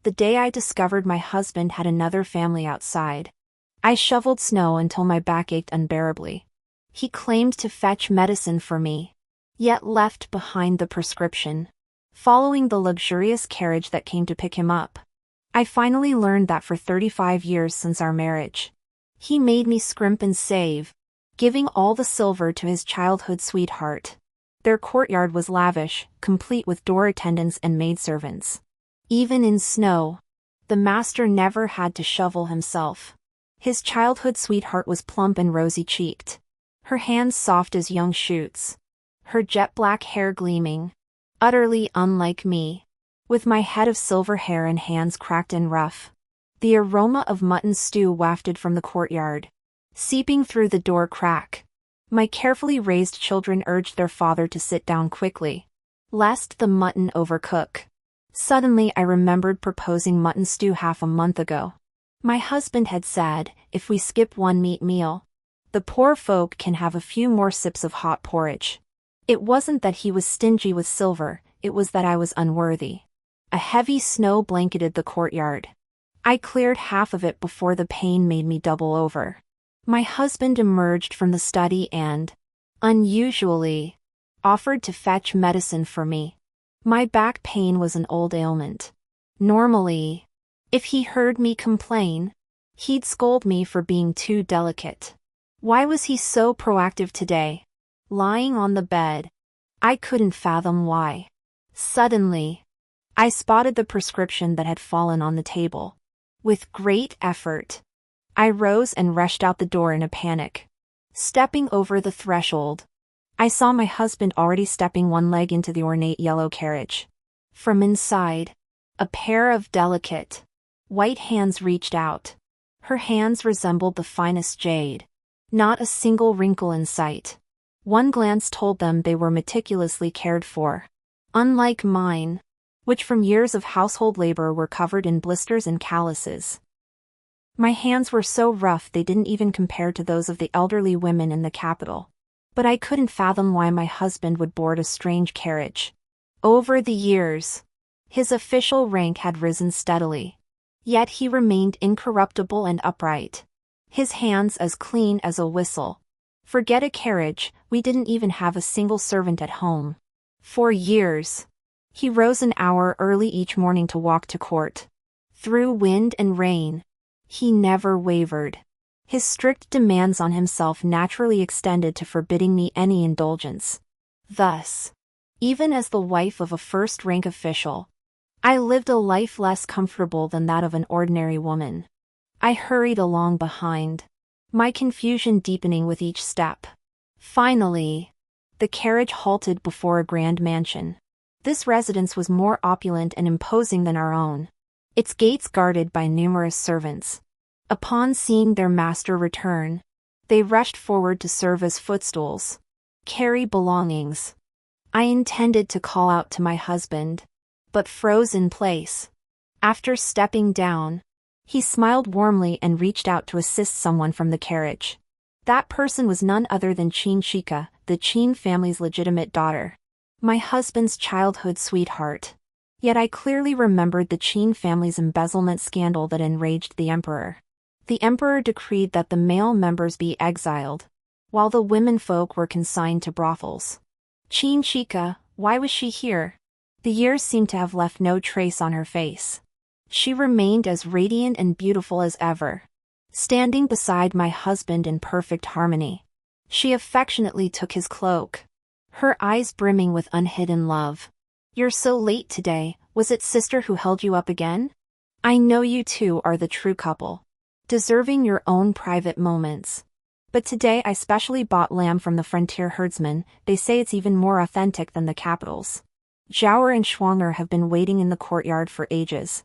the day I discovered my husband had another family outside. I shoveled snow until my back ached unbearably. He claimed to fetch medicine for me, yet left behind the prescription, following the luxurious carriage that came to pick him up. I finally learned that for 35 years since our marriage, he made me scrimp and save, giving all the silver to his childhood sweetheart. Their courtyard was lavish, complete with door attendants and maidservants. Even in snow, the master never had to shovel himself. His childhood sweetheart was plump and rosy-cheeked, her hands soft as young shoots, her jet-black hair gleaming, utterly unlike me, with my head of silver hair and hands cracked and rough. The aroma of mutton stew wafted from the courtyard, seeping through the door crack. My carefully raised children urged their father to sit down quickly, lest the mutton overcook. Suddenly I remembered proposing mutton stew half a month ago. My husband had said, if we skip one meat meal, the poor folk can have a few more sips of hot porridge. It wasn't that he was stingy with silver, it was that I was unworthy. A heavy snow blanketed the courtyard. I cleared half of it before the pain made me double over. My husband emerged from the study and, unusually, offered to fetch medicine for me. My back pain was an old ailment. Normally, if he heard me complain, he'd scold me for being too delicate. Why was he so proactive today? Lying on the bed, I couldn't fathom why. Suddenly, I spotted the prescription that had fallen on the table. With great effort, I rose and rushed out the door in a panic. Stepping over the threshold, I saw my husband already stepping one leg into the ornate yellow carriage. From inside, a pair of delicate, white hands reached out. Her hands resembled the finest jade. Not a single wrinkle in sight. One glance told them they were meticulously cared for. Unlike mine, which from years of household labor were covered in blisters and calluses. My hands were so rough they didn't even compare to those of the elderly women in the capital. But I couldn't fathom why my husband would board a strange carriage. Over the years, his official rank had risen steadily. Yet he remained incorruptible and upright. His hands as clean as a whistle. Forget a carriage, we didn't even have a single servant at home. For years, he rose an hour early each morning to walk to court. Through wind and rain, he never wavered. His strict demands on himself naturally extended to forbidding me any indulgence. Thus, even as the wife of a first-rank official, I lived a life less comfortable than that of an ordinary woman. I hurried along behind, my confusion deepening with each step. Finally, the carriage halted before a grand mansion. This residence was more opulent and imposing than our own, its gates guarded by numerous servants. Upon seeing their master return, they rushed forward to serve as footstools, carry belongings. I intended to call out to my husband, but froze in place. After stepping down, he smiled warmly and reached out to assist someone from the carriage. That person was none other than Shika, the Qin family's legitimate daughter. My husband's childhood sweetheart. Yet I clearly remembered the Qin family's embezzlement scandal that enraged the emperor. The emperor decreed that the male members be exiled, while the women folk were consigned to brothels. Shika, why was she here? The years seemed to have left no trace on her face. She remained as radiant and beautiful as ever, standing beside my husband in perfect harmony. She affectionately took his cloak, her eyes brimming with unhidden love. You're so late today, was it sister who held you up again? I know you two are the true couple, deserving your own private moments. But today I specially bought lamb from the frontier herdsman, they say it's even more authentic than the capital's. Zhao and Schwanger have been waiting in the courtyard for ages.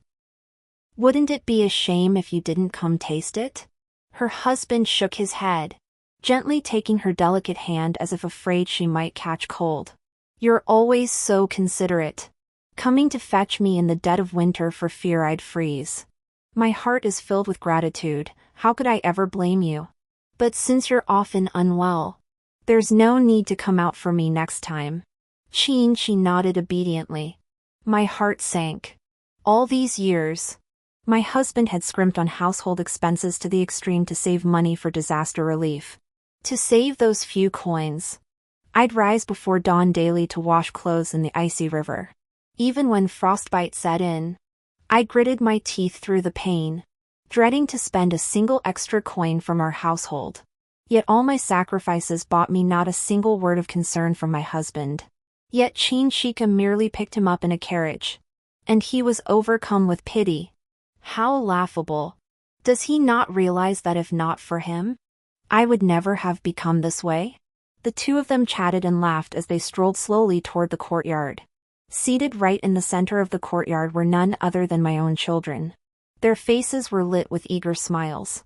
Wouldn't it be a shame if you didn't come taste it? Her husband shook his head, gently taking her delicate hand as if afraid she might catch cold. You're always so considerate, coming to fetch me in the dead of winter for fear I'd freeze. My heart is filled with gratitude, how could I ever blame you? But since you're often unwell, there's no need to come out for me next time. She nodded obediently. My heart sank. All these years, my husband had scrimped on household expenses to the extreme to save money for disaster relief. To save those few coins, I'd rise before dawn daily to wash clothes in the icy river. Even when frostbite set in, I gritted my teeth through the pain, dreading to spend a single extra coin from our household. Yet all my sacrifices bought me not a single word of concern from my husband. Yet Chinchika merely picked him up in a carriage, and he was overcome with pity. How laughable. Does he not realize that if not for him, I would never have become this way? The two of them chatted and laughed as they strolled slowly toward the courtyard. Seated right in the center of the courtyard were none other than my own children. Their faces were lit with eager smiles.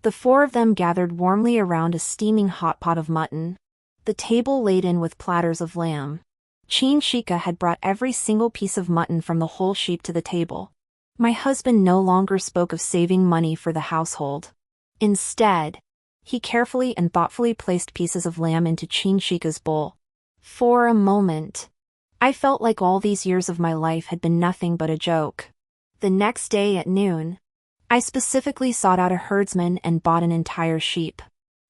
The four of them gathered warmly around a steaming hot pot of mutton, the table laden with platters of lamb. Chinchika had brought every single piece of mutton from the whole sheep to the table. My husband no longer spoke of saving money for the household. Instead, he carefully and thoughtfully placed pieces of lamb into Chinchika's bowl. For a moment, I felt like all these years of my life had been nothing but a joke. The next day at noon, I specifically sought out a herdsman and bought an entire sheep.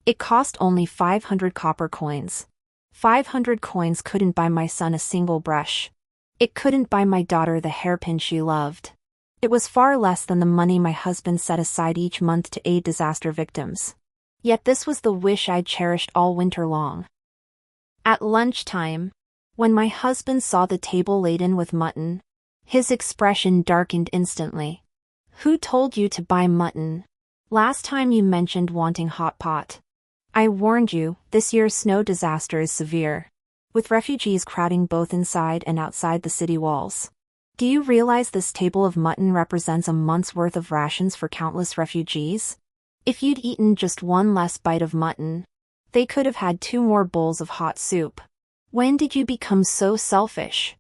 It cost only 500 copper coins. 500 coins couldn't buy my son a single brush. It couldn't buy my daughter the hairpin she loved. It was far less than the money my husband set aside each month to aid disaster victims. Yet this was the wish I'd cherished all winter long. At lunchtime, when my husband saw the table laden with mutton, his expression darkened instantly. Who told you to buy mutton? Last time you mentioned wanting hot pot. I warned you, this year's snow disaster is severe, with refugees crowding both inside and outside the city walls. Do you realize this table of mutton represents a month's worth of rations for countless refugees? If you'd eaten just one less bite of mutton, they could have had 2 more bowls of hot soup. When did you become so selfish?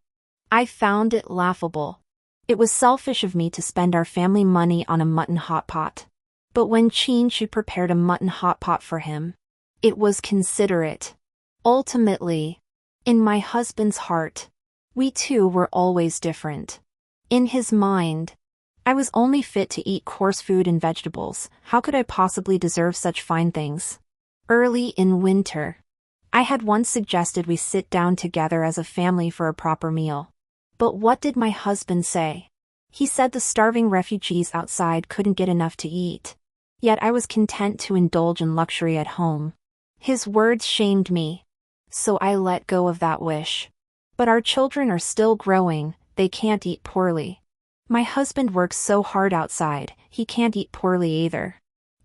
I found it laughable. It was selfish of me to spend our family money on a mutton hot pot. But when Chinchu prepared a mutton hot pot for him, it was considerate. Ultimately, in my husband's heart, we two were always different. In his mind, I was only fit to eat coarse food and vegetables. How could I possibly deserve such fine things? Early in winter, I had once suggested we sit down together as a family for a proper meal. But what did my husband say? He said the starving refugees outside couldn't get enough to eat. Yet I was content to indulge in luxury at home. His words shamed me, so I let go of that wish. But our children are still growing, they can't eat poorly. My husband works so hard outside, he can't eat poorly either.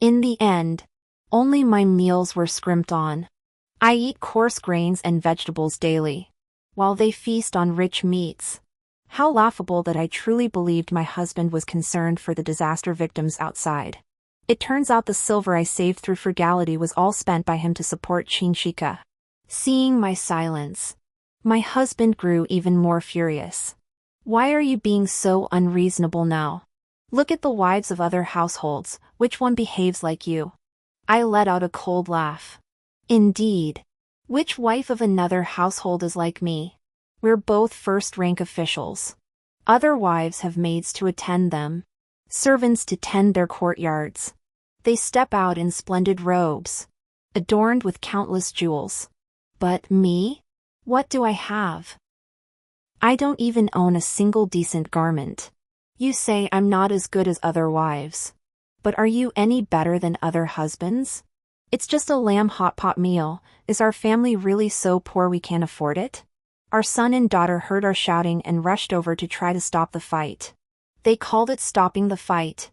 In the end, only my meals were scrimped on. I eat coarse grains and vegetables daily, while they feast on rich meats. How laughable that I truly believed my husband was concerned for the disaster victims outside. It turns out the silver I saved through frugality was all spent by him to support Chinchika. Seeing my silence, my husband grew even more furious. Why are you being so unreasonable now? Look at the wives of other households, which one behaves like you? I let out a cold laugh. Indeed. Which wife of another household is like me? We're both first-rank officials. Other wives have maids to attend them, servants to tend their courtyards. They step out in splendid robes, adorned with countless jewels. But me? What do I have? I don't even own a single decent garment. You say I'm not as good as other wives. But are you any better than other husbands? It's just a lamb hot pot meal. Is our family really so poor we can't afford it? Our son and daughter heard our shouting and rushed over to try to stop the fight. They called it stopping the fight.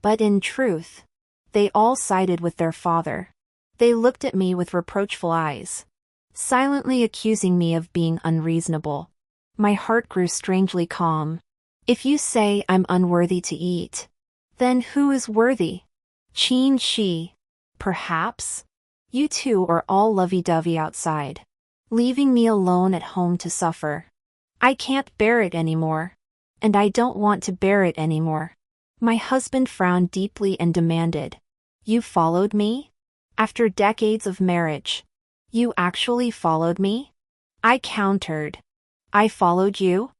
But in truth, they all sided with their father. They looked at me with reproachful eyes, silently accusing me of being unreasonable. My heart grew strangely calm. If you say I'm unworthy to eat, then who is worthy? Chin-shi, perhaps? You two are all lovey-dovey outside, leaving me alone at home to suffer. I can't bear it anymore. And I don't want to bear it anymore. My husband frowned deeply and demanded, "You followed me? After decades of marriage, you actually followed me?" I countered, "I followed you?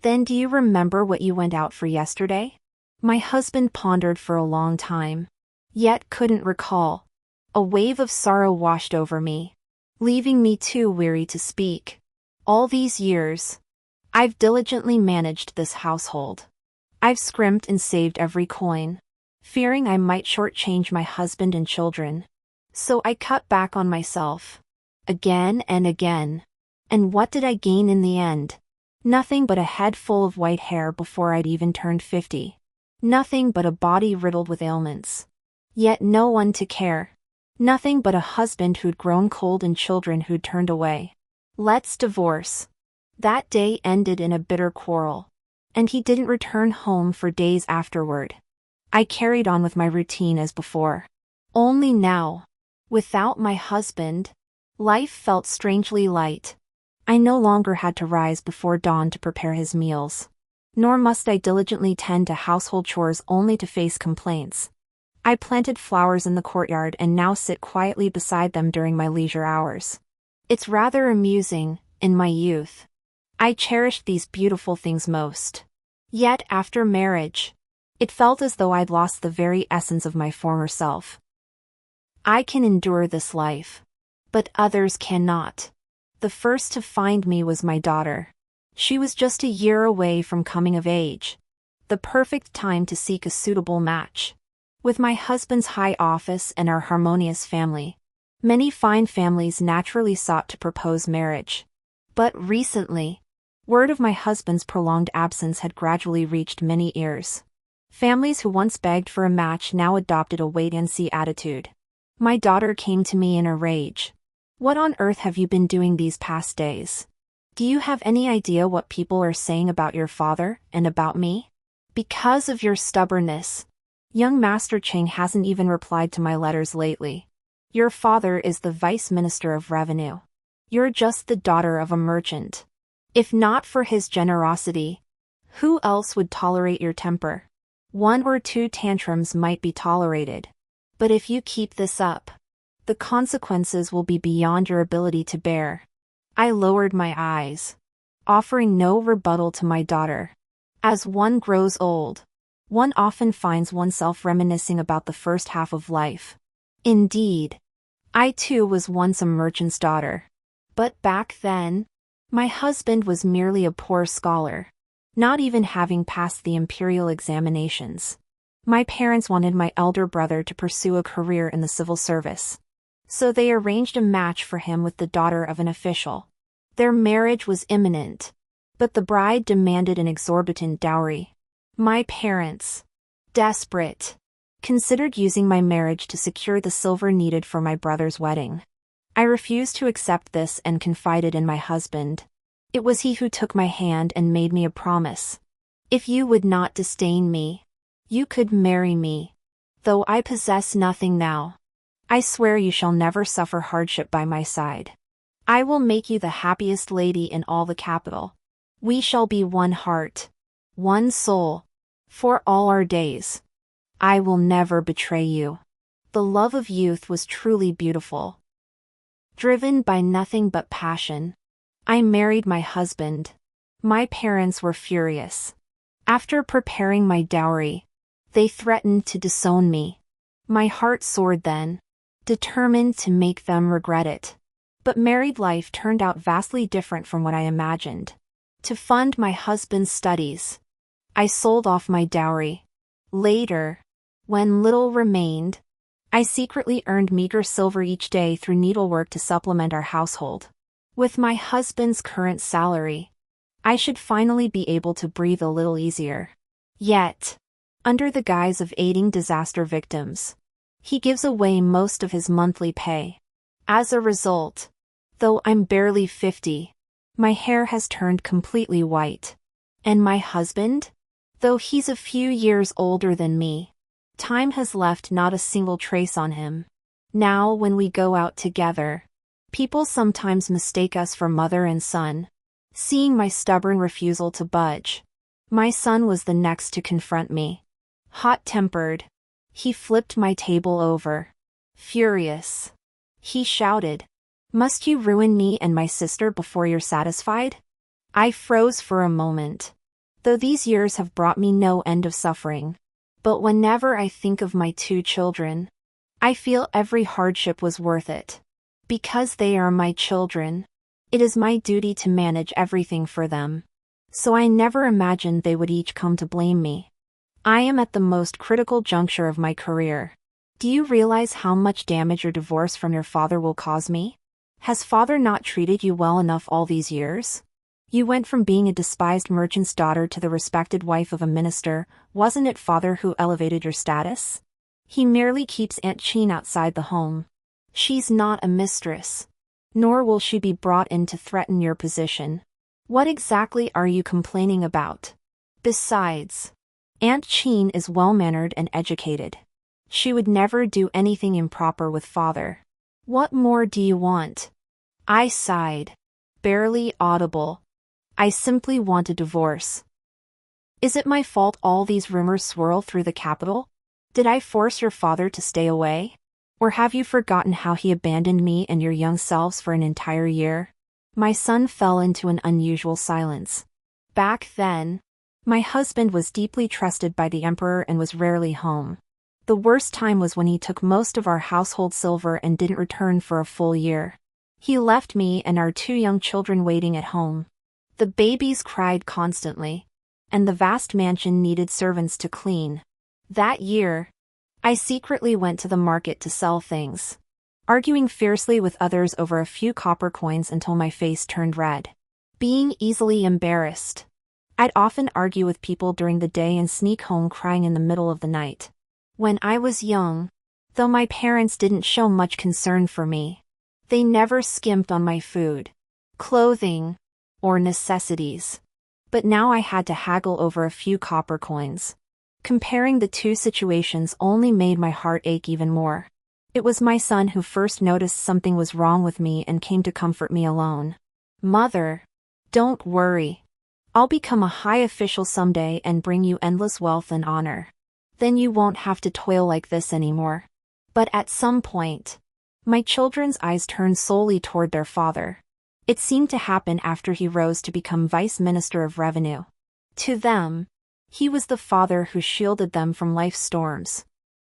Then do you remember what you went out for yesterday? My husband pondered for a long time, yet couldn't recall. A wave of sorrow washed over me, leaving me too weary to speak. All these years, I've diligently managed this household. I've scrimped and saved every coin, fearing I might shortchange my husband and children. So I cut back on myself, again and again. And what did I gain in the end? Nothing but a head full of white hair before I'd even turned 50. Nothing but a body riddled with ailments. Yet no one to care. Nothing but a husband who'd grown cold and children who'd turned away. Let's divorce. That day ended in a bitter quarrel, and he didn't return home for days afterward. I carried on with my routine as before. Only now, without my husband, life felt strangely light. I no longer had to rise before dawn to prepare his meals, nor must I diligently tend to household chores only to face complaints. I planted flowers in the courtyard and now sit quietly beside them during my leisure hours. It's rather amusing. In my youth, I cherished these beautiful things most. Yet after marriage, it felt as though I'd lost the very essence of my former self. I can endure this life, but others cannot. The first to find me was my daughter. She was just a year away from coming of age, the perfect time to seek a suitable match. With my husband's high office and our harmonious family, many fine families naturally sought to propose marriage. But recently, word of my husband's prolonged absence had gradually reached many ears. Families who once begged for a match now adopted a wait-and-see attitude. My daughter came to me in a rage. What on earth have you been doing these past days? Do you have any idea what people are saying about your father and about me? Because of your stubbornness, young Master Ching hasn't even replied to my letters lately. Your father is the Vice Minister of Revenue. You're just the daughter of a merchant. If not for his generosity, who else would tolerate your temper? 1 or 2 tantrums might be tolerated. But if you keep this up, the consequences will be beyond your ability to bear. I lowered my eyes, offering no rebuttal to my daughter. As one grows old, one often finds oneself reminiscing about the first half of life. Indeed, I too was once a merchant's daughter. But back then, my husband was merely a poor scholar, not even having passed the imperial examinations. My parents wanted my elder brother to pursue a career in the civil service, so they arranged a match for him with the daughter of an official. Their marriage was imminent, but the bride demanded an exorbitant dowry. My parents, desperate, considered using my marriage to secure the silver needed for my brother's wedding. I refused to accept this and confided in my husband. It was he who took my hand and made me a promise. If you would not disdain me, you could marry me. Though I possess nothing now, I swear you shall never suffer hardship by my side. I will make you the happiest lady in all the capital. We shall be one heart, one soul, for all our days. I will never betray you. The love of youth was truly beautiful. Driven by nothing but passion, I married my husband. My parents were furious. After preparing my dowry, they threatened to disown me. My heart soared then, determined to make them regret it. But married life turned out vastly different from what I imagined. To fund my husband's studies, I sold off my dowry. Later, when little remained, I secretly earned meager silver each day through needlework to supplement our household. With my husband's current salary, I should finally be able to breathe a little easier. Yet, under the guise of aiding disaster victims, he gives away most of his monthly pay. As a result, though I'm barely 50, my hair has turned completely white. And my husband? Though he's a few years older than me, time has left not a single trace on him. Now when we go out together, people sometimes mistake us for mother and son. Seeing my stubborn refusal to budge, my son was the next to confront me. Hot-tempered, he flipped my table over. Furious, he shouted, "Must you ruin me and my sister before you're satisfied?" I froze for a moment, though these years have brought me no end of suffering. But whenever I think of my 2 children, I feel every hardship was worth it. Because they are my children, it is my duty to manage everything for them. So I never imagined they would each come to blame me. I am at the most critical juncture of my career. Do you realize how much damage your divorce from your father will cause me? Has father not treated you well enough all these years? You went from being a despised merchant's daughter to the respected wife of a minister. Wasn't it father who elevated your status? He merely keeps Aunt Chin outside the home. She's not a mistress. Nor will she be brought in to threaten your position. What exactly are you complaining about? Besides, Aunt Chin is well-mannered and educated. She would never do anything improper with father. What more do you want? I sighed. Barely audible. I simply want a divorce. Is it my fault all these rumors swirl through the capital? Did I force your father to stay away? Or have you forgotten how he abandoned me and your young selves for an entire year? My son fell into an unusual silence. Back then, my husband was deeply trusted by the emperor and was rarely home. The worst time was when he took most of our household silver and didn't return for a full year. He left me and our 2 young children waiting at home. The babies cried constantly, and the vast mansion needed servants to clean. That year, I secretly went to the market to sell things, arguing fiercely with others over a few copper coins until my face turned red. Being easily embarrassed, I'd often argue with people during the day and sneak home crying in the middle of the night. When I was young, though my parents didn't show much concern for me, they never skimped on my food, clothing, or necessities. But now I had to haggle over a few copper coins. Comparing the 2 situations only made my heart ache even more. It was my son who first noticed something was wrong with me and came to comfort me alone. Mother, don't worry. I'll become a high official someday and bring you endless wealth and honor. Then you won't have to toil like this anymore. But at some point, my children's eyes turned solely toward their father. It seemed to happen after he rose to become Vice Minister of Revenue. To them, he was the father who shielded them from life's storms.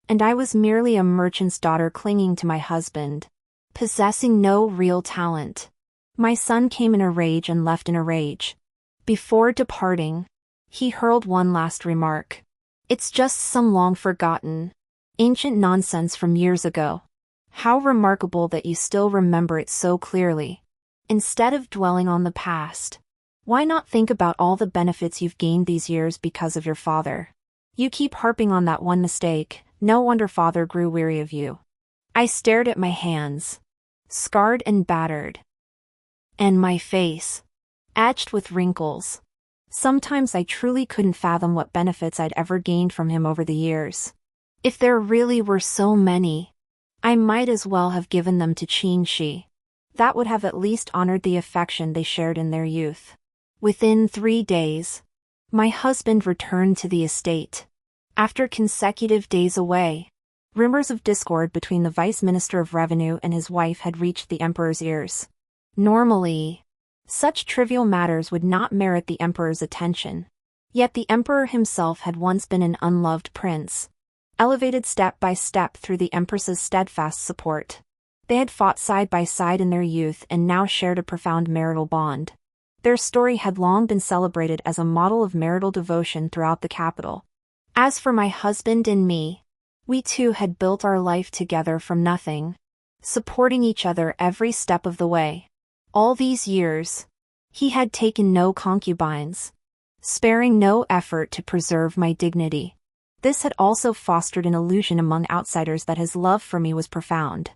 And I was merely a merchant's daughter clinging to my husband, possessing no real talent. My son came in a rage and left in a rage. Before departing, he hurled one last remark. It's just some long-forgotten, ancient nonsense from years ago. How remarkable that you still remember it so clearly. Instead of dwelling on the past, why not think about all the benefits you've gained these years because of your father? You keep harping on that one mistake, no wonder father grew weary of you. I stared at my hands, scarred and battered, and my face, etched with wrinkles. Sometimes I truly couldn't fathom what benefits I'd ever gained from him over the years. If there really were so many, I might as well have given them to Qin Shi. That would have at least honored the affection they shared in their youth. Within 3 days, my husband returned to the estate. After consecutive days away, rumors of discord between the Vice Minister of Revenue and his wife had reached the emperor's ears. Normally, such trivial matters would not merit the emperor's attention. Yet the emperor himself had once been an unloved prince, elevated step by step through the empress's steadfast support. They had fought side by side in their youth and now shared a profound marital bond. Their story had long been celebrated as a model of marital devotion throughout the capital. As for my husband and me, we too had built our life together from nothing, supporting each other every step of the way. All these years, he had taken no concubines, sparing no effort to preserve my dignity. This had also fostered an illusion among outsiders that his love for me was profound.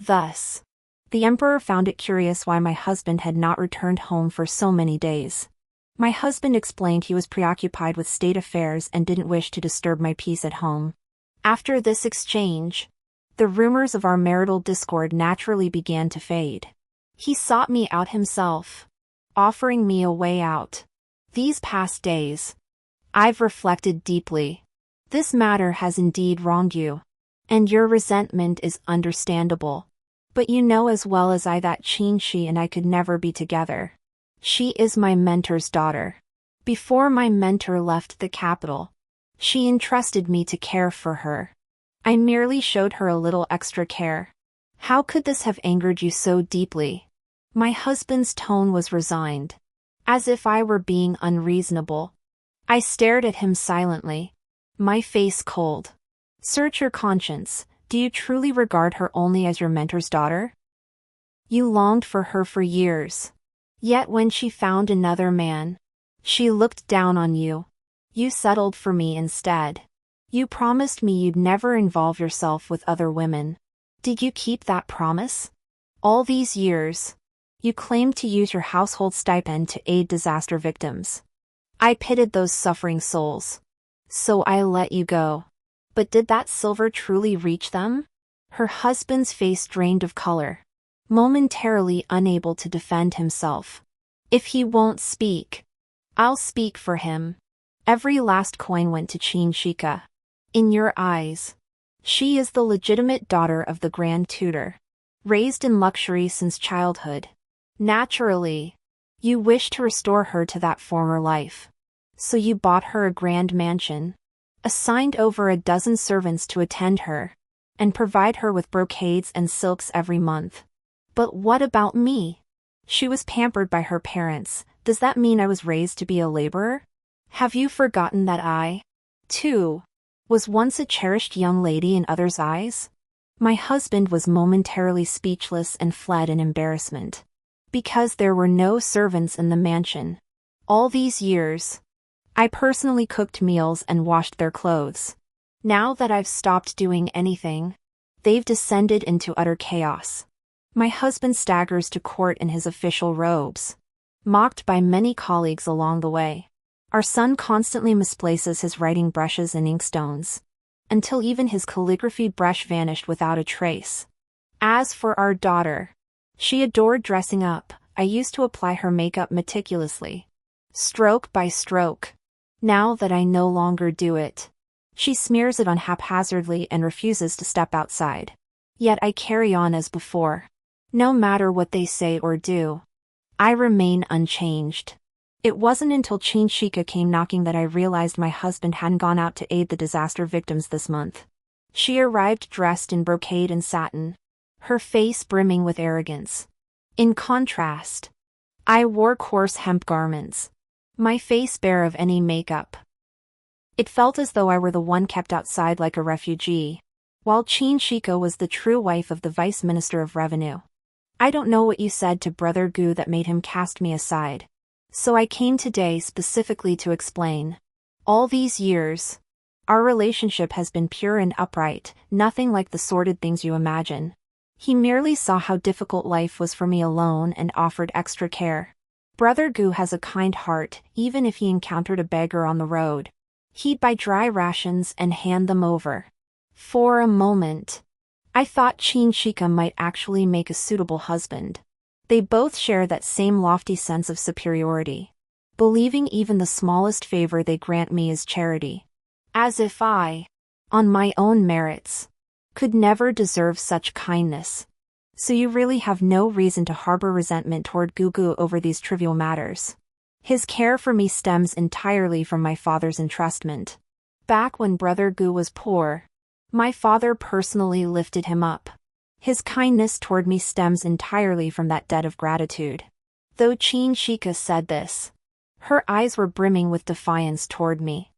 Thus, the emperor found it curious why my husband had not returned home for so many days. My husband explained he was preoccupied with state affairs and didn't wish to disturb my peace at home. After this exchange, the rumors of our marital discord naturally began to fade. He sought me out himself, offering me a way out. These past days, I've reflected deeply. This matter has indeed wronged you, and your resentment is understandable. But you know as well as I that Qin Shi and I could never be together. She is my mentor's daughter. Before my mentor left the capital, she entrusted me to care for her. I merely showed her a little extra care. How could this have angered you so deeply? My husband's tone was resigned, as if I were being unreasonable. I stared at him silently, my face cold. Search your conscience. Do you truly regard her only as your mentor's daughter? You longed for her for years. Yet when she found another man, she looked down on you. You settled for me instead. You promised me you'd never involve yourself with other women. Did you keep that promise? All these years, you claimed to use your household stipend to aid disaster victims. I pitied those suffering souls. So I let you go. But did that silver truly reach them? Her husband's face drained of color, momentarily unable to defend himself. If he won't speak, I'll speak for him. Every last coin went to Chinchika. In your eyes, she is the legitimate daughter of the Grand Tutor, raised in luxury since childhood. Naturally, you wish to restore her to that former life. So you bought her a grand mansion, assigned over a dozen servants to attend her, and provide her with brocades and silks every month. But what about me? She was pampered by her parents. Does that mean I was raised to be a laborer? Have you forgotten that I, too, was once a cherished young lady in others' eyes? My husband was momentarily speechless and fled in embarrassment. Because there were no servants in the mansion. All these years, I personally cooked meals and washed their clothes. Now that I've stopped doing anything, they've descended into utter chaos. My husband staggers to court in his official robes, mocked by many colleagues along the way. Our son constantly misplaces his writing brushes and inkstones, until even his calligraphy brush vanished without a trace. As for our daughter, she adored dressing up. I used to apply her makeup meticulously, stroke by stroke. Now that I no longer do it, she smears it on haphazardly and refuses to step outside. Yet I carry on as before. No matter what they say or do, I remain unchanged. It wasn't until Chinchika came knocking that I realized my husband hadn't gone out to aid the disaster victims this month. She arrived dressed in brocade and satin, her face brimming with arrogance. In contrast, I wore coarse hemp garments, my face bare of any makeup. It felt as though I were the one kept outside like a refugee, while Chinchika was the true wife of the Vice Minister of Revenue. I don't know what you said to Brother Gu that made him cast me aside. So I came today specifically to explain. All these years, our relationship has been pure and upright, nothing like the sordid things you imagine. He merely saw how difficult life was for me alone and offered extra care. Brother Gu has a kind heart. Even if he encountered a beggar on the road, he'd buy dry rations and hand them over. For a moment, I thought Chinchika might actually make a suitable husband. They both share that same lofty sense of superiority, believing even the smallest favor they grant me is charity. As if I, on my own merits, could never deserve such kindness. So you really have no reason to harbor resentment toward Gugu over these trivial matters. His care for me stems entirely from my father's entrustment. Back when Brother Gu was poor, my father personally lifted him up. His kindness toward me stems entirely from that debt of gratitude. Though Chinchika said this, her eyes were brimming with defiance toward me,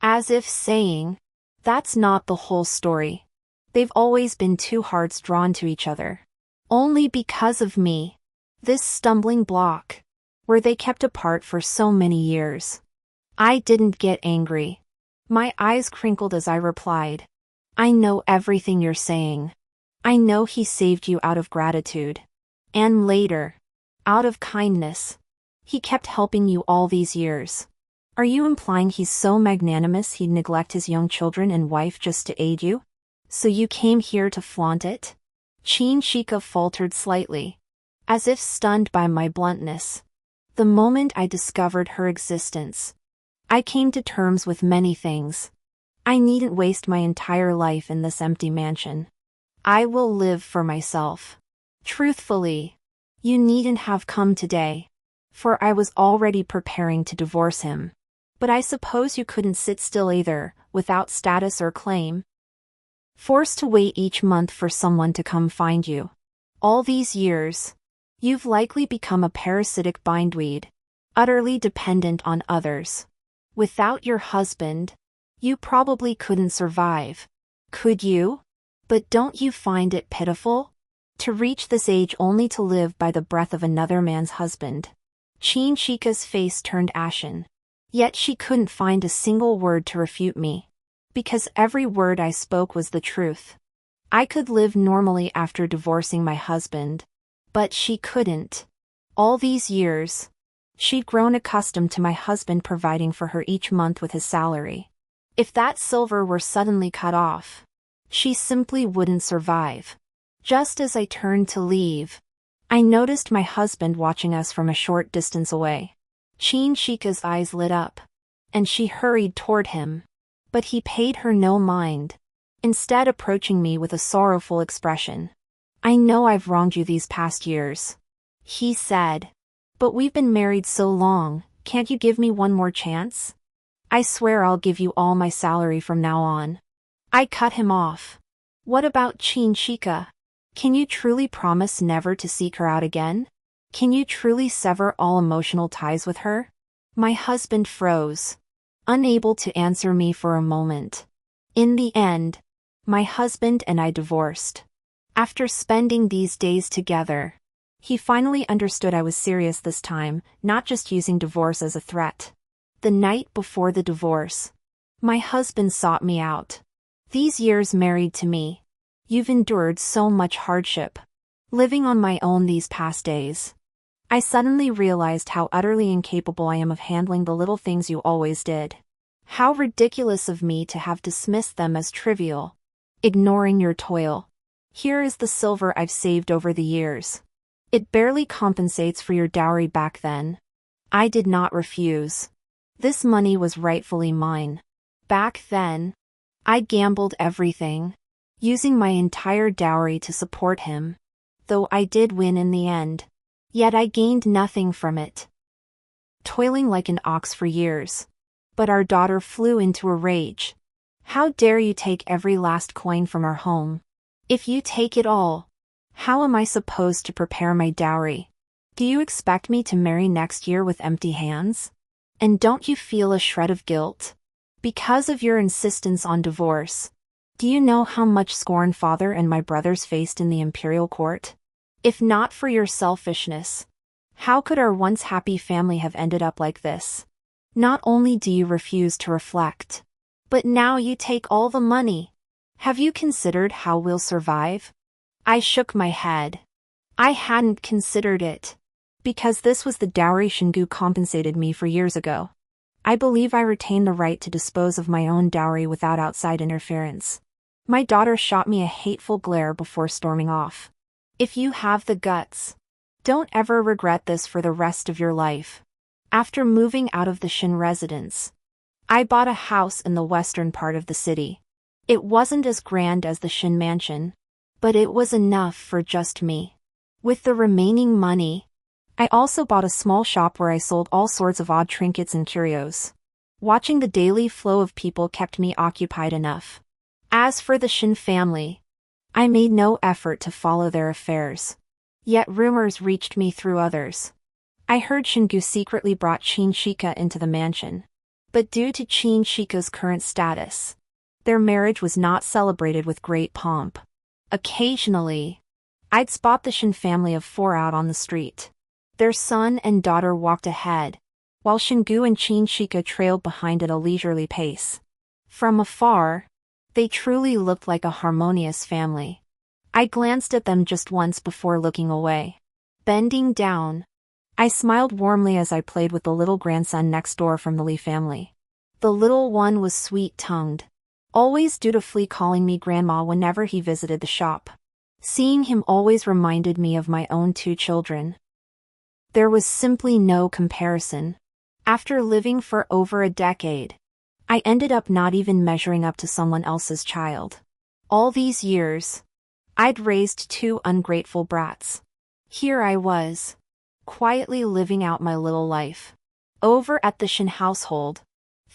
as if saying, that's not the whole story. They've always been two hearts drawn to each other. Only because of me, this stumbling block, were they kept apart for so many years. I didn't get angry. My eyes crinkled as I replied, I know everything you're saying. I know he saved you out of gratitude. And later, out of kindness, he kept helping you all these years. Are you implying he's so magnanimous he'd neglect his young children and wife just to aid you? So you came here to flaunt it? Chinchika faltered slightly, as if stunned by my bluntness. The moment I discovered her existence, I came to terms with many things. I needn't waste my entire life in this empty mansion. I will live for myself. Truthfully, you needn't have come today, for I was already preparing to divorce him. But I suppose you couldn't sit still either, without status or claim. Forced to wait each month for someone to come find you. All these years, you've likely become a parasitic bindweed, utterly dependent on others. Without your husband, you probably couldn't survive. Could you? But don't you find it pitiful? To reach this age only to live by the breath of another man's husband. Chinchika's face turned ashen. Yet she couldn't find a single word to refute me. Because every word I spoke was the truth. I could live normally after divorcing my husband. But she couldn't. All these years, she'd grown accustomed to my husband providing for her each month with his salary. If that silver were suddenly cut off, she simply wouldn't survive. Just as I turned to leave, I noticed my husband watching us from a short distance away. Chinchika's eyes lit up, and she hurried toward him. But he paid her no mind, instead approaching me with a sorrowful expression. I know I've wronged you these past years, he said. But we've been married so long, can't you give me one more chance? I swear I'll give you all my salary from now on. I cut him off. What about Chinchika? Can you truly promise never to seek her out again? Can you truly sever all emotional ties with her? My husband froze, unable to answer me for a moment. In the end, my husband and I divorced. After spending these days together, he finally understood I was serious this time, not just using divorce as a threat. The night before the divorce, my husband sought me out. These years married to me, you've endured so much hardship. Living on my own these past days, I suddenly realized how utterly incapable I am of handling the little things you always did. How ridiculous of me to have dismissed them as trivial. Ignoring your toil. Here is the silver I've saved over the years. It barely compensates for your dowry back then. I did not refuse. This money was rightfully mine. Back then, I gambled everything, using my entire dowry to support him. Though I did win in the end. Yet I gained nothing from it. Toiling like an ox for years. But our daughter flew into a rage. How dare you take every last coin from our home? If you take it all, how am I supposed to prepare my dowry? Do you expect me to marry next year with empty hands? And don't you feel a shred of guilt? Because of your insistence on divorce. Do you know how much scorn father and my brothers faced in the imperial court? If not for your selfishness, how could our once happy family have ended up like this? Not only do you refuse to reflect, but now you take all the money. Have you considered how we'll survive? I shook my head. I hadn't considered it. Because this was the dowry Shingu compensated me for years ago. I believe I retain the right to dispose of my own dowry without outside interference. My daughter shot me a hateful glare before storming off. If you have the guts, don't ever regret this for the rest of your life. After moving out of the Shin residence, I bought a house in the western part of the city. It wasn't as grand as the Shin mansion, but it was enough for just me. With the remaining money, I also bought a small shop where I sold all sorts of odd trinkets and curios. Watching the daily flow of people kept me occupied enough. As for the Shin family, I made no effort to follow their affairs. Yet rumors reached me through others. I heard Shingu secretly brought Chinchika into the mansion. But due to Chinchika's current status, their marriage was not celebrated with great pomp. Occasionally, I'd spot the Shin family of four out on the street. Their son and daughter walked ahead, while Shingu and Chinchika trailed behind at a leisurely pace. From afar, they truly looked like a harmonious family. I glanced at them just once before looking away. Bending down, I smiled warmly as I played with the little grandson next door from the Lee family. The little one was sweet-tongued, always dutifully calling me grandma whenever he visited the shop. Seeing him always reminded me of my own two children. There was simply no comparison. After living for over a decade, I ended up not even measuring up to someone else's child. All these years, I'd raised two ungrateful brats. Here I was, quietly living out my little life. Over at the Shin household,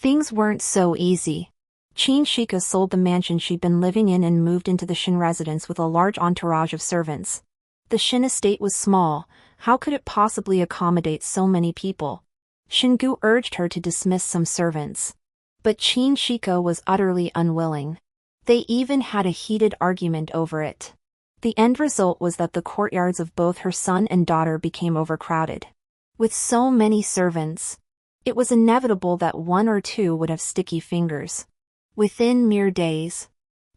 things weren't so easy. Shika sold the mansion she'd been living in and moved into the Shin residence with a large entourage of servants. The Shin estate was small. How could it possibly accommodate so many people? Shingu urged her to dismiss some servants. But Shika was utterly unwilling. They even had a heated argument over it. The end result was that the courtyards of both her son and daughter became overcrowded. With so many servants, it was inevitable that one or two would have sticky fingers. Within mere days,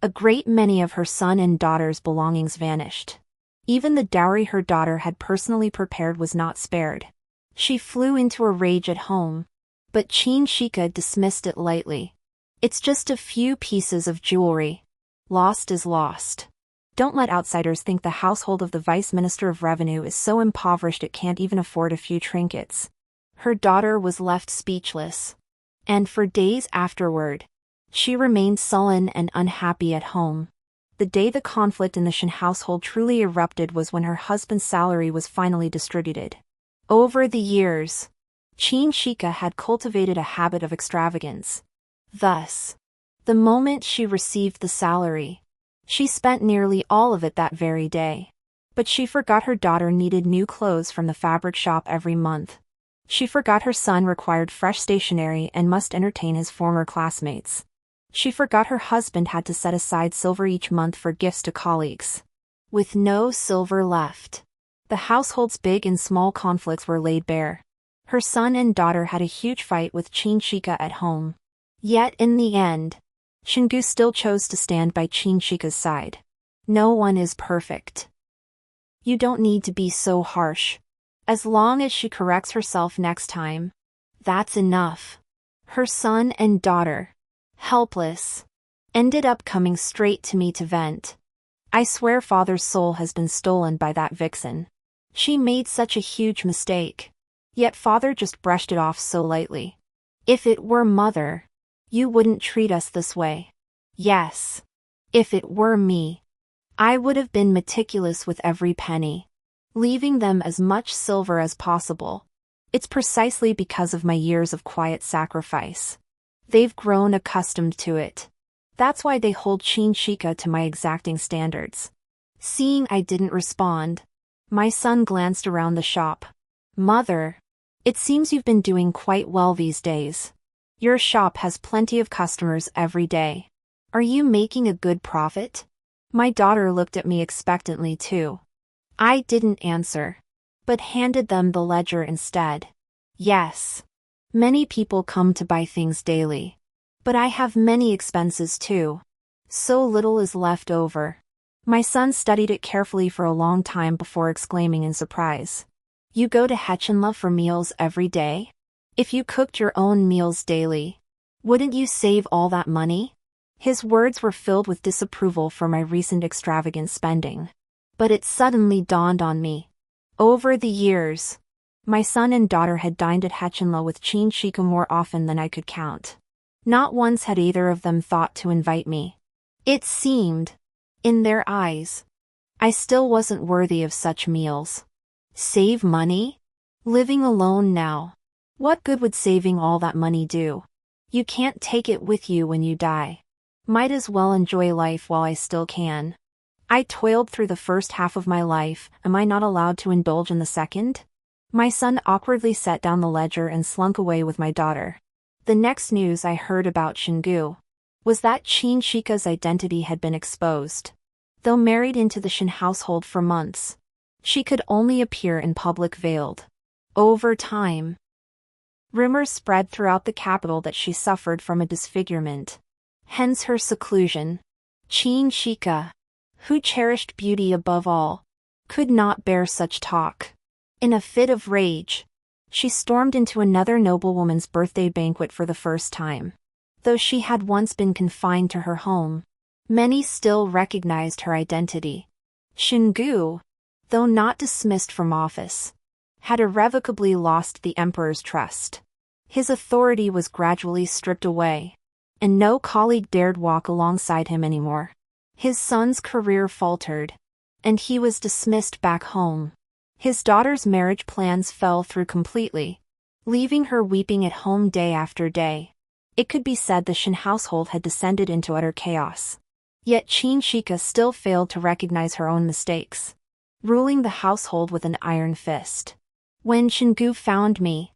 a great many of her son and daughter's belongings vanished. Even the dowry her daughter had personally prepared was not spared. She flew into a rage at home, but Shika dismissed it lightly. It's just a few pieces of jewelry. Lost is lost. Don't let outsiders think the household of the Vice Minister of Revenue is so impoverished it can't even afford a few trinkets. Her daughter was left speechless. And for days afterward, she remained sullen and unhappy at home. The day the conflict in the Shin household truly erupted was when her husband's salary was finally distributed. Over the years, Shika had cultivated a habit of extravagance. Thus, the moment she received the salary, she spent nearly all of it that very day. But she forgot her daughter needed new clothes from the fabric shop every month. She forgot her son required fresh stationery and must entertain his former classmates. She forgot her husband had to set aside silver each month for gifts to colleagues. With no silver left, the household's big and small conflicts were laid bare. Her son and daughter had a huge fight with Shika at home. Yet in the end, Shingu still chose to stand by Shika's side. No one is perfect. You don't need to be so harsh. As long as she corrects herself next time, that's enough. Her son and daughter, helpless, ended up coming straight to me to vent. I swear father's soul has been stolen by that vixen. She made such a huge mistake. Yet father just brushed it off so lightly. If it were mother, you wouldn't treat us this way. Yes. If it were me, I would have been meticulous with every penny, leaving them as much silver as possible. It's precisely because of my years of quiet sacrifice. They've grown accustomed to it. That's why they hold Shika to my exacting standards. Seeing I didn't respond, my son glanced around the shop. Mother, it seems you've been doing quite well these days. Your shop has plenty of customers every day. Are you making a good profit? My daughter looked at me expectantly too. I didn't answer, but handed them the ledger instead. Yes. Many people come to buy things daily. But I have many expenses too. So little is left over. My son studied it carefully for a long time before exclaiming in surprise. You go to Hechinla for meals every day? If you cooked your own meals daily, wouldn't you save all that money? His words were filled with disapproval for my recent extravagant spending. But it suddenly dawned on me. Over the years, my son and daughter had dined at Hechinla with Shika more often than I could count. Not once had either of them thought to invite me. It seemed, in their eyes, I still wasn't worthy of such meals. Save money? Living alone now. What good would saving all that money do? You can't take it with you when you die. Might as well enjoy life while I still can. I toiled through the first half of my life, am I not allowed to indulge in the second? My son awkwardly set down the ledger and slunk away with my daughter. The next news I heard about Shingu was that Shika's identity had been exposed. Though married into the Shin household for months, she could only appear in public veiled. Over time, rumors spread throughout the capital that she suffered from a disfigurement. Hence her seclusion. Shika, who cherished beauty above all, could not bear such talk. In a fit of rage, she stormed into another noblewoman's birthday banquet for the first time. Though she had once been confined to her home, many still recognized her identity. Shingu, though not dismissed from office, had irrevocably lost the emperor's trust. His authority was gradually stripped away, and no colleague dared walk alongside him anymore. His son's career faltered, and he was dismissed back home. His daughter's marriage plans fell through completely, leaving her weeping at home day after day. It could be said the Shin household had descended into utter chaos. Yet Qin Shika still failed to recognize her own mistakes, ruling the household with an iron fist. When Shingu found me,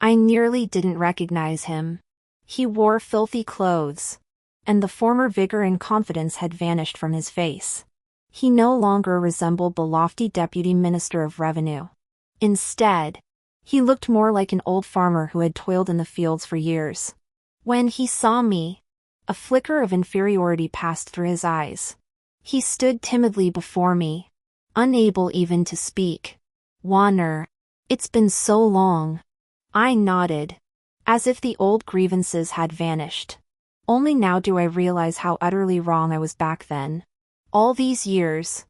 I nearly didn't recognize him. He wore filthy clothes, and the former vigor and confidence had vanished from his face. He no longer resembled the lofty deputy minister of revenue. Instead, he looked more like an old farmer who had toiled in the fields for years. When he saw me, a flicker of inferiority passed through his eyes. He stood timidly before me, unable even to speak. "Wanner, it's been so long." I nodded, as if the old grievances had vanished. Only now do I realize how utterly wrong I was back then. All these years,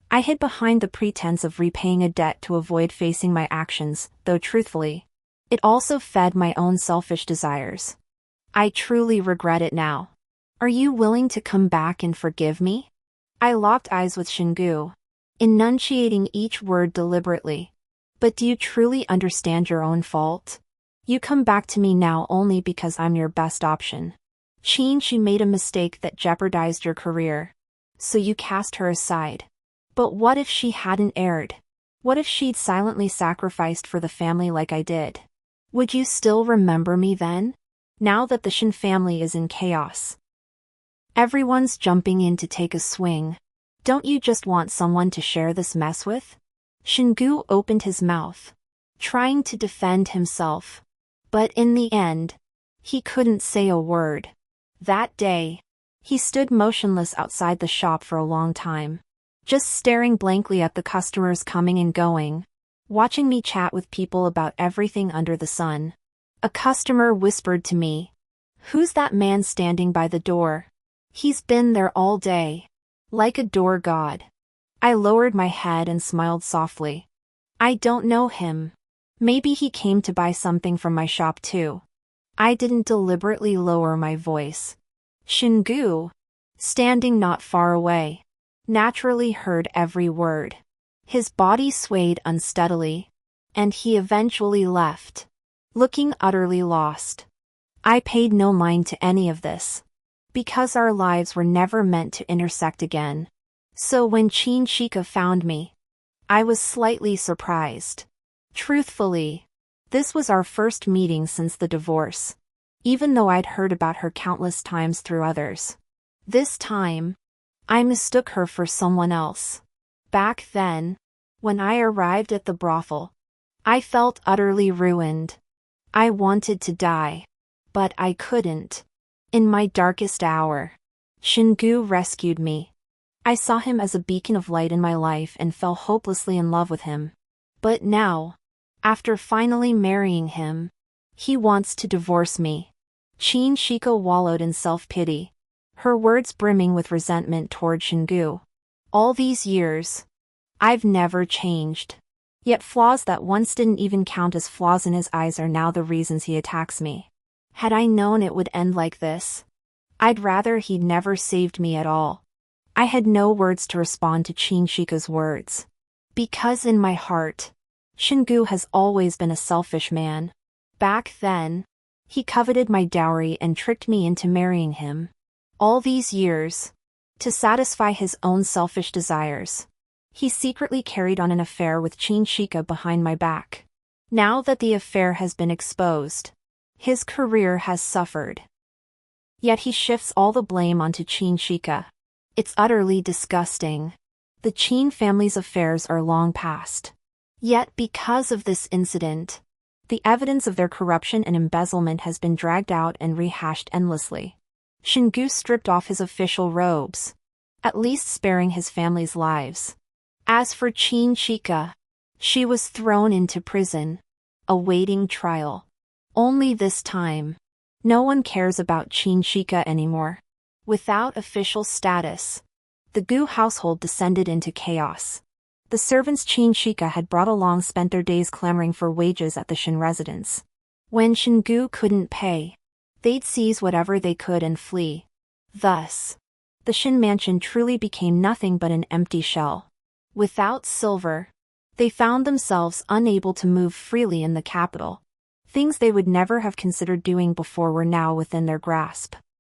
I hid behind the pretense of repaying a debt to avoid facing my actions, though truthfully, it also fed my own selfish desires. I truly regret it now. Are you willing to come back and forgive me? I locked eyes with Shingu, enunciating each word deliberately. But do you truly understand your own fault? You come back to me now only because I'm your best option. She made a mistake that jeopardized your career, so you cast her aside. But what if she hadn't erred? What if she'd silently sacrificed for the family like I did? Would you still remember me then? Now that the Shin family is in chaos, everyone's jumping in to take a swing. Don't you just want someone to share this mess with? Shingu opened his mouth, trying to defend himself. But in the end, he couldn't say a word. That day, he stood motionless outside the shop for a long time, just staring blankly at the customers coming and going, watching me chat with people about everything under the sun. A customer whispered to me, "Who's that man standing by the door? He's been there all day, like a door god." I lowered my head and smiled softly. I don't know him. Maybe he came to buy something from my shop too. I didn't deliberately lower my voice. Shingu, standing not far away, naturally heard every word. His body swayed unsteadily, and he eventually left, looking utterly lost. I paid no mind to any of this, because our lives were never meant to intersect again. So when Qin Shika found me, I was slightly surprised. Truthfully, this was our first meeting since the divorce, even though I'd heard about her countless times through others. This time, I mistook her for someone else. Back then, when I arrived at the brothel, I felt utterly ruined. I wanted to die, but I couldn't. In my darkest hour, Shingu rescued me. I saw him as a beacon of light in my life and fell hopelessly in love with him. But now, after finally marrying him, he wants to divorce me. Qin Shika wallowed in self-pity, her words brimming with resentment toward Shingu. All these years, I've never changed. Yet flaws that once didn't even count as flaws in his eyes are now the reasons he attacks me. Had I known it would end like this, I'd rather he'd never saved me at all. I had no words to respond to Qin Shika's words. Because in my heart, Shingu has always been a selfish man. Back then, he coveted my dowry and tricked me into marrying him. All these years, to satisfy his own selfish desires, he secretly carried on an affair with Qin Shika behind my back. Now that the affair has been exposed, his career has suffered. Yet he shifts all the blame onto Qin Shika. It's utterly disgusting. The Qin family's affairs are long past. Yet because of this incident, the evidence of their corruption and embezzlement has been dragged out and rehashed endlessly. Shingu stripped off his official robes, at least sparing his family's lives. As for Qin Shika, she was thrown into prison, awaiting trial. Only this time, no one cares about Qin Shika anymore. Without official status, the Gu household descended into chaos. The servants Qin Shika had brought along spent their days clamoring for wages at the Shin residence. When Shingu couldn't pay, they'd seize whatever they could and flee. Thus, the Shin mansion truly became nothing but an empty shell. Without silver, they found themselves unable to move freely in the capital. Things they would never have considered doing before were now within their grasp.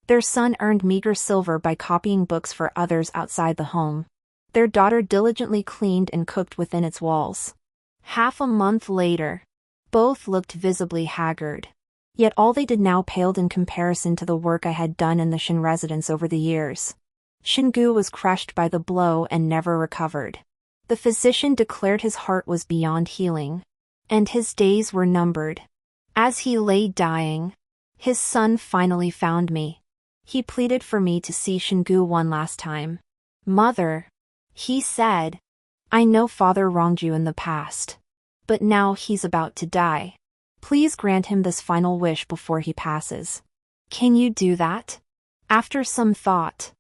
Their son earned meager silver by copying books for others outside the home. Their daughter diligently cleaned and cooked within its walls. Half a month later, both looked visibly haggard. Yet all they did now paled in comparison to the work I had done in the Shin residence over the years. Shingu was crushed by the blow and never recovered. The physician declared his heart was beyond healing, and his days were numbered. As he lay dying, his son finally found me. He pleaded for me to see Shingu one last time. "Mother," he said, "I know father wronged you in the past. But now he's about to die. Please grant him this final wish before he passes. Can you do that?" After some thought,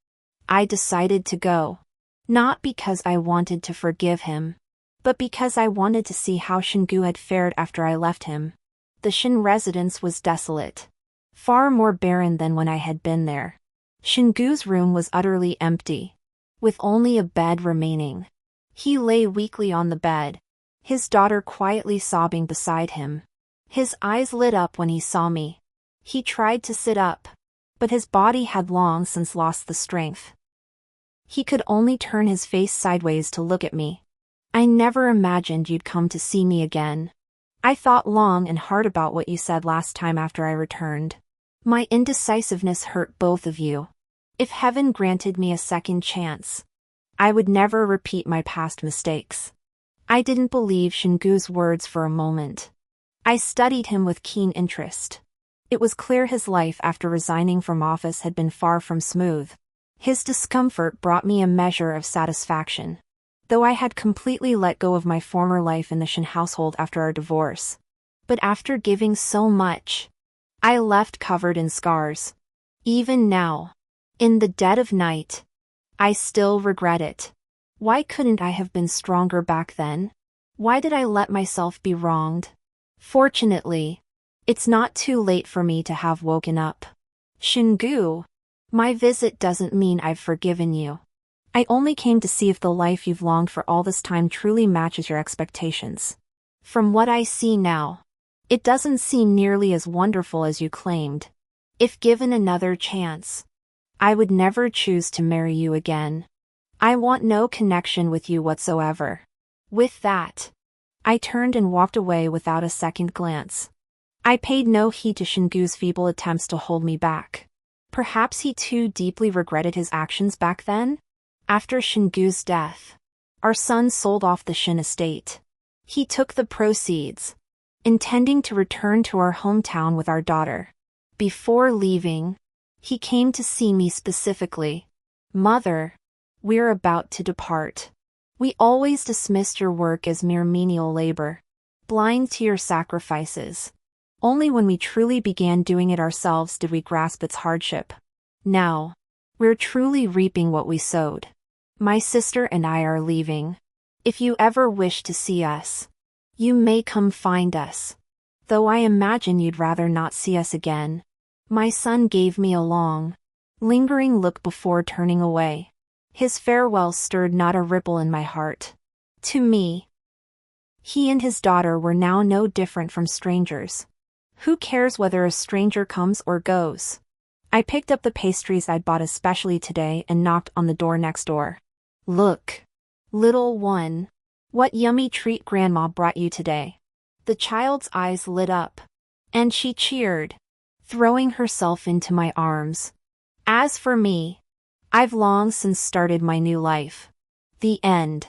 I decided to go. Not because I wanted to forgive him, but because I wanted to see how Shingu had fared after I left him. The Shin residence was desolate. Far more barren than when I had been there. Shingu's room was utterly empty, with only a bed remaining. He lay weakly on the bed, his daughter quietly sobbing beside him. His eyes lit up when he saw me. He tried to sit up, but his body had long since lost the strength. He could only turn his face sideways to look at me. "I never imagined you'd come to see me again. I thought long and hard about what you said last time after I returned. My indecisiveness hurt both of you. If heaven granted me a second chance, I would never repeat my past mistakes." I didn't believe Shingu's words for a moment. I studied him with keen interest. It was clear his life after resigning from office had been far from smooth. His discomfort brought me a measure of satisfaction. Though I had completely let go of my former life in the Shin household after our divorce. But after giving so much, I left covered in scars. Even now, in the dead of night, I still regret it. Why couldn't I have been stronger back then? Why did I let myself be wronged? Fortunately, it's not too late for me to have woken up. Shingu, my visit doesn't mean I've forgiven you. I only came to see if the life you've longed for all this time truly matches your expectations. From what I see now, it doesn't seem nearly as wonderful as you claimed. If given another chance, I would never choose to marry you again. I want no connection with you whatsoever. With that, I turned and walked away without a second glance. I paid no heed to Shingu's feeble attempts to hold me back. Perhaps he too deeply regretted his actions back then? After Shingu's death, our son sold off the Shin estate. He took the proceeds, intending to return to our hometown with our daughter. Before leaving, he came to see me specifically. "Mother, we're about to depart. We always dismissed your work as mere menial labor, blind to your sacrifices. Only when we truly began doing it ourselves did we grasp its hardship. Now, we're truly reaping what we sowed. My sister and I are leaving. If you ever wish to see us, you may come find us. Though I imagine you'd rather not see us again." My son gave me a long, lingering look before turning away. His farewell stirred not a ripple in my heart. To me, he and his daughter were now no different from strangers. Who cares whether a stranger comes or goes? I picked up the pastries I'd bought especially today and knocked on the door next door. "Look, little one, what yummy treat Grandma brought you today." The child's eyes lit up, and she cheered, throwing herself into my arms. As for me, I've long since started my new life. The end.